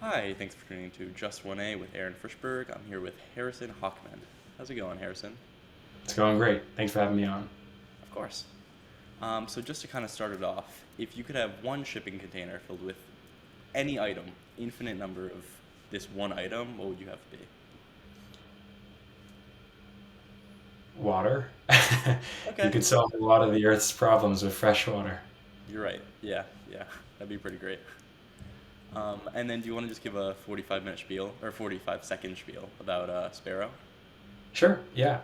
Hi, thanks for tuning to Just 1A with Aaron Frischberg. I'm here with Harrison Hochman. How's it going, Harrison? It's going great. Thanks for having me on. Of course. So just to kind of start it off, if you could have one shipping container filled with any item, infinite number of this one item, what would you have to be? Water. You Okay, could solve a lot of the Earth's problems with fresh water. you're right. Yeah, that'd be pretty great. And then do you want to just give a 45-minute spiel or 45-second spiel about Sparrow? Sure, yeah.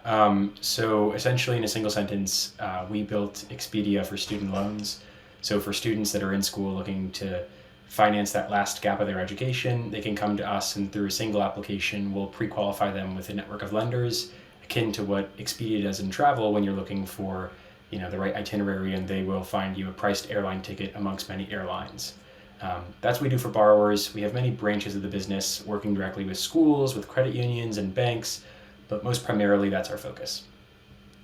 So essentially, in a single sentence, we built Expedia for student loans. So for students that are in school looking to finance that last gap of their education, they can come to us and through a single application, we'll pre-qualify them with a network of lenders, akin to what Expedia does in travel when you're looking for, the right itinerary, and they will find you a priced airline ticket amongst many airlines. That's what we do for borrowers. We have many branches of the business working directly with schools, with credit unions, and banks, but most primarily that's our focus.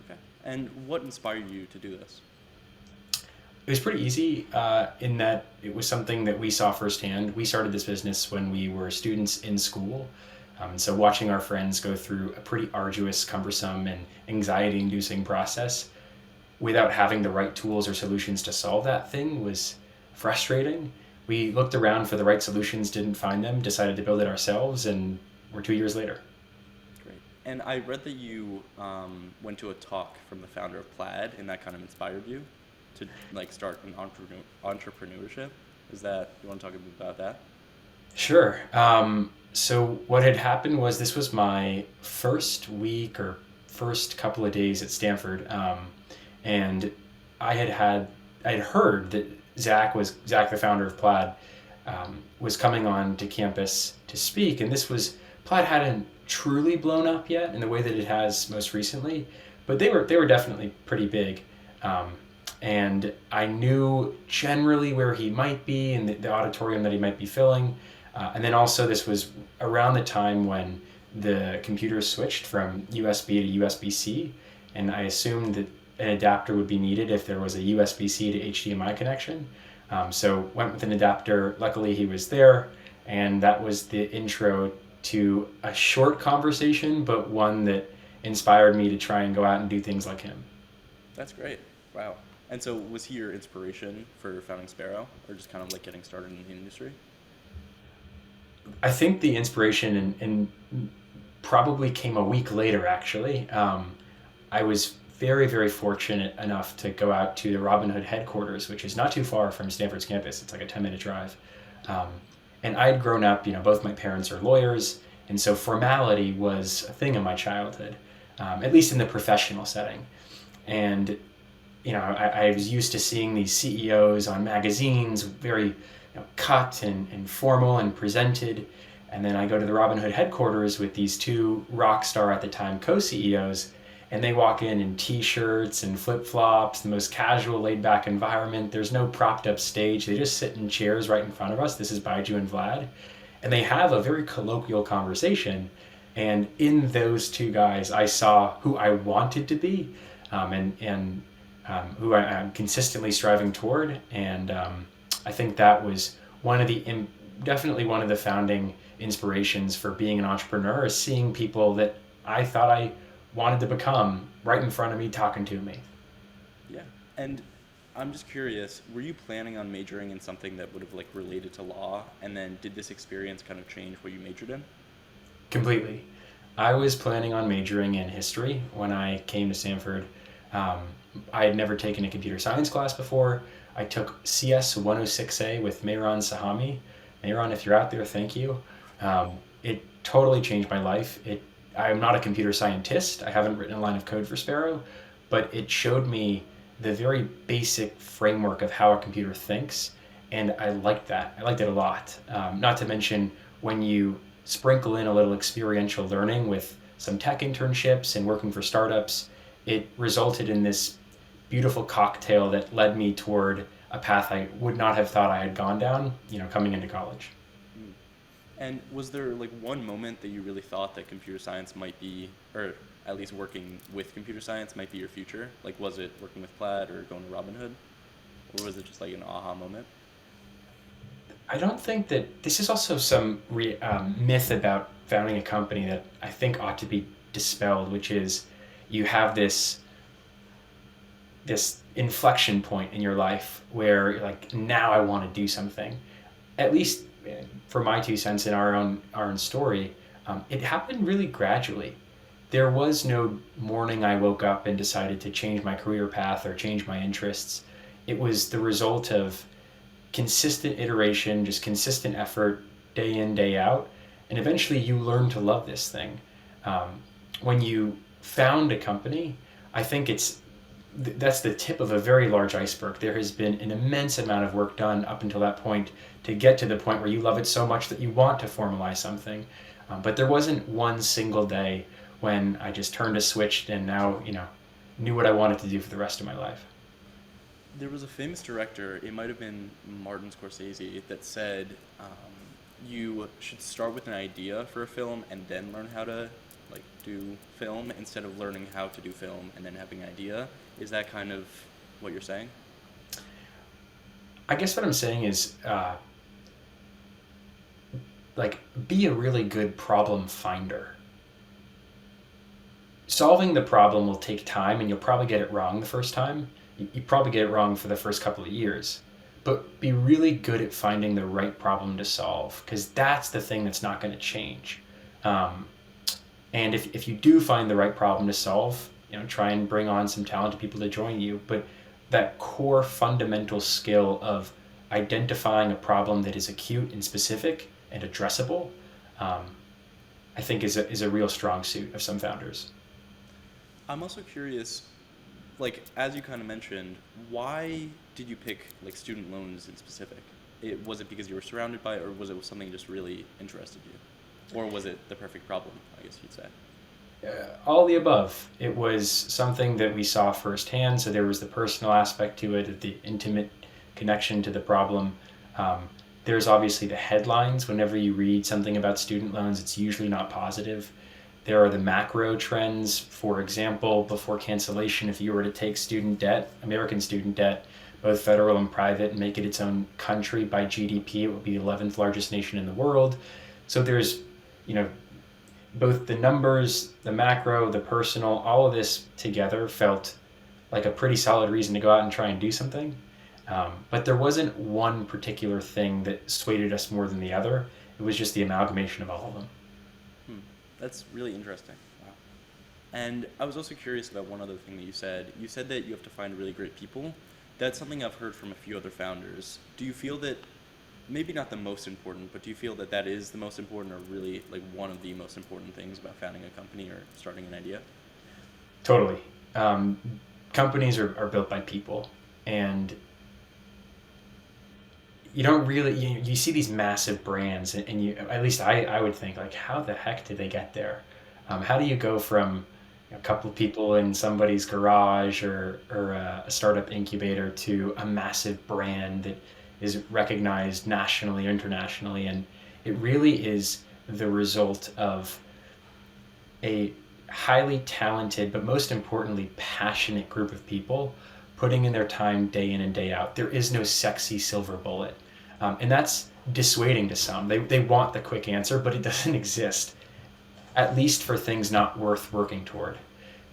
Okay. And what inspired you to do this? It was pretty easy in that it was something that we saw firsthand. We started this business when we were students in school. So watching our friends go through a pretty arduous, cumbersome, and anxiety-inducing process without having the right tools or solutions to solve that thing was frustrating. We looked around for the right solutions, didn't find them, decided to build it ourselves, and we're 2 years later. Great. And I read that you went to a talk from the founder of Plaid, and that kind of inspired you to like start an entrepreneurship. Is that you want to talk a bit about that? Sure. So what had happened was this was my first week or first couple of days at Stanford, and I had heard that Zach, the founder of Plaid, was coming on to campus to speak, and Plaid hadn't truly blown up yet in the way that it has most recently, but they were definitely pretty big. Um, and I knew generally where he might be and the auditorium that he might be filling. And then also, this was around the time when the computers switched from USB to USB-C, and I assumed that an adapter would be needed if there was a USB-C to HDMI connection. So went with an adapter. Luckily, he was there, and that was the intro to a short conversation, but one that inspired me to try and go out and do things like him. That's great. Wow. And so was he your inspiration for founding Sparrow, or just kind of like getting started in the industry? I think the inspiration and probably came a week later, actually. I was very, very fortunate enough to go out to the Robin Hood headquarters, which is not too far from Stanford's campus. It's like a 10-minute drive. Um, and I'd grown up, both my parents are lawyers, and so formality was a thing in my childhood, at least in the professional setting. And I was used to seeing these CEOs on magazines, very cut and formal and presented. And then I go to the Robinhood headquarters with these two rock star at the time co-CEOs, and they walk in t-shirts and flip-flops, the most casual, laid-back environment. There's no propped up stage. They just sit in chairs right in front of us. This is Baiju and Vlad. And they have a very colloquial conversation. And in those two guys, I saw who I wanted to be, and who I'm consistently striving toward. And I think that was definitely one of the founding inspirations for being an entrepreneur, is seeing people that I thought I wanted to become right in front of me talking to me. Yeah. And I'm just curious, were you planning on majoring in something that would have like related to law? And then did this experience kind of change what you majored in? Completely. I was planning on majoring in history when I came to Stanford. Um, I had never taken a computer science class before. I took CS 106A with Mehran Sahami. Mehran, if you're out there, thank you. It totally changed my life. I'm not a computer scientist. I haven't written a line of code for Sparrow, but it showed me the very basic framework of how a computer thinks, and I liked that. I liked it a lot. Not to mention when you sprinkle in a little experiential learning with some tech internships and working for startups, it resulted in this beautiful cocktail that led me toward a path I would not have thought I had gone down, coming into college. Mm. And was there like one moment that you really thought that computer science might be, or at least working with computer science might be your future? Like, was it working with Plaid or going to Robinhood? Or was it just like an aha moment? I don't think that this is also some myth about founding a company that I think ought to be dispelled, which is you have this inflection point in your life where you're like, now I want to do something. At least for my 2 cents in our own story, it happened really gradually. There was no morning I woke up and decided to change my career path or change my interests. It was the result of consistent iteration, just consistent effort, day in, day out, and eventually you learn to love this thing. When you found a company, I think that's the tip of a very large iceberg. There has been an immense amount of work done up until that point to get to the point where you love it so much that you want to formalize something. But there wasn't one single day when I just turned a switch and now, knew what I wanted to do for the rest of my life. There was a famous director, it might have been Martin Scorsese, that said you should start with an idea for a film and then learn how to do film instead of learning how to do film and then having an idea. Is that kind of what you're saying? I guess what I'm saying is, be a really good problem finder. Solving the problem will take time, and you'll probably get it wrong the first time. You probably get it wrong for the first couple of years. But be really good at finding the right problem to solve, because that's the thing that's not going to change. And if you do find the right problem to solve, try and bring on some talented people to join you. But that core fundamental skill of identifying a problem that is acute and specific and addressable, I think is a real strong suit of some founders. I'm also curious, as you kind of mentioned, why did you pick student loans in specific? Was it because you were surrounded by it, or was it something that just really interested you? Or was it the perfect problem, I guess you'd say? All the above. It was something that we saw firsthand, so there was the personal aspect to it, the intimate connection to the problem. There's obviously the headlines. Whenever you read something about student loans, it's usually not positive. There are the macro trends. For example, before cancellation, if you were to take student debt, American student debt, both federal and private, and make it its own country by GDP, it would be the 11th largest nation in the world. So there's, both the numbers, the macro, the personal, all of this together felt like a pretty solid reason to go out and try and do something. But there wasn't one particular thing that swayed us more than the other. It was just the amalgamation of all of them. That's really interesting. Wow. And I was also curious about one other thing that you said. You said that you have to find really great people. That's something I've heard from a few other founders. Do you feel that, maybe not the most important, but do you feel that that is the most important, or really one of the most important things about founding a company or starting an idea? Totally. Companies are built by people, and you don't really, you see these massive brands, and you, at least I would think, how the heck did they get there? How do you go from a couple of people in somebody's garage or a startup incubator to a massive brand that is recognized nationally or internationally? And it really is the result of a highly talented, but most importantly, passionate group of people putting in their time day in and day out. There is no sexy silver bullet. And that's dissuading to some. They want the quick answer, but it doesn't exist, at least for things not worth working toward.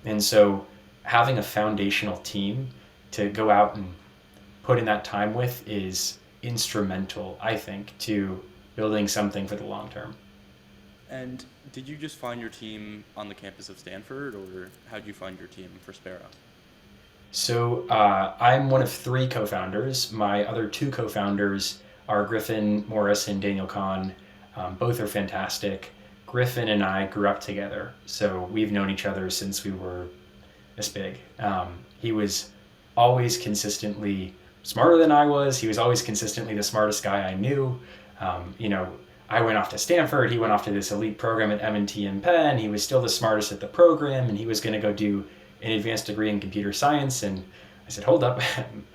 And so having a foundational team to go out and put in that time with is instrumental, I think, to building something for the long term. And did you just find your team on the campus of Stanford, or how did you find your team for Sparrow? So I'm one of 3 co-founders. My other 2 co-founders are Griffin Morris and Daniel Kahn. Both are fantastic. Griffin and I grew up together, so we've known each other since we were this big. He was always consistently smarter than I was. He was always consistently the smartest guy I knew. I went off to Stanford. He went off to this elite program at M&T and Penn. He was still the smartest at the program, and he was going to go do an advanced degree in computer science. And I said, hold up,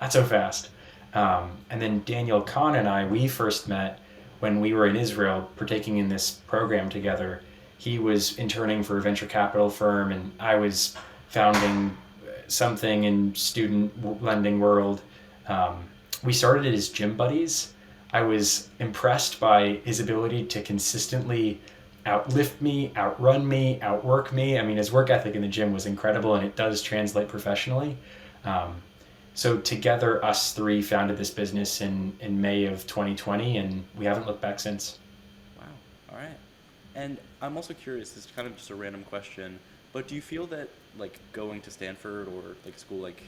not so fast. And then Daniel Kahn and I, we first met when we were in Israel partaking in this program together. He was interning for a venture capital firm, and I was founding something in student lending world. We started it as gym buddies. I was impressed by his ability to consistently outlift me, outrun me, outwork me. I mean, his work ethic in the gym was incredible, and it does translate professionally. Um, so together, us three founded this business in May of 2020, and we haven't looked back since. Wow. All right. And I'm also curious, this is kind of just a random question, but do you feel that like going to Stanford or like school like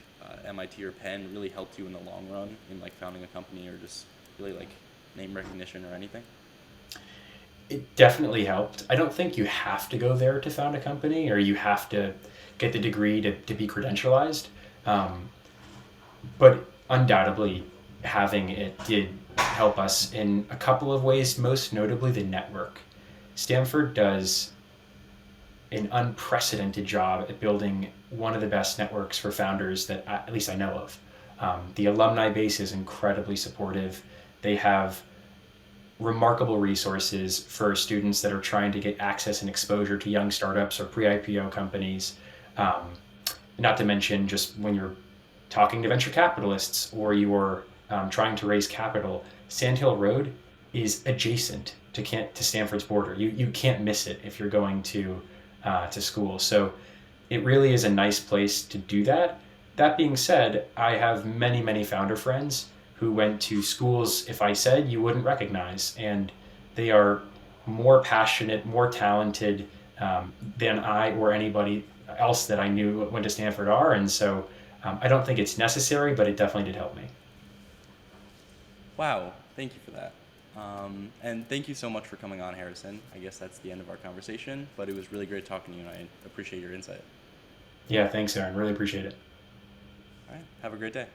MIT or Penn really helped you in the long run in like founding a company or just really like name recognition or anything? It definitely helped. I don't think you have to go there to found a company or you have to get the degree to be credentialized. Um, but undoubtedly, having it did help us in a couple of ways, most notably the network. Stanford does an unprecedented job at building one of the best networks for founders that at least I know of. The alumni base is incredibly supportive. They have remarkable resources for students that are trying to get access and exposure to young startups or pre-IPO companies. Um, Not to mention just when you're talking to venture capitalists or you're trying to raise capital, Sand Hill Road is adjacent to Stanford's border. You can't miss it if you're going to school. So it really is a nice place to do that. That being said, I have many founder friends who went to schools, if I said, you wouldn't recognize. And they are more passionate, more talented than I or anybody else that I knew went to Stanford are. And so I don't think it's necessary, but it definitely did help me. Wow. Thank you for that. And thank you so much for coming on, Harrison. I guess that's the end of our conversation, but it was really great talking to you, and I appreciate your insight. Yeah, thanks, Aaron. Really appreciate it. All right. Have a great day.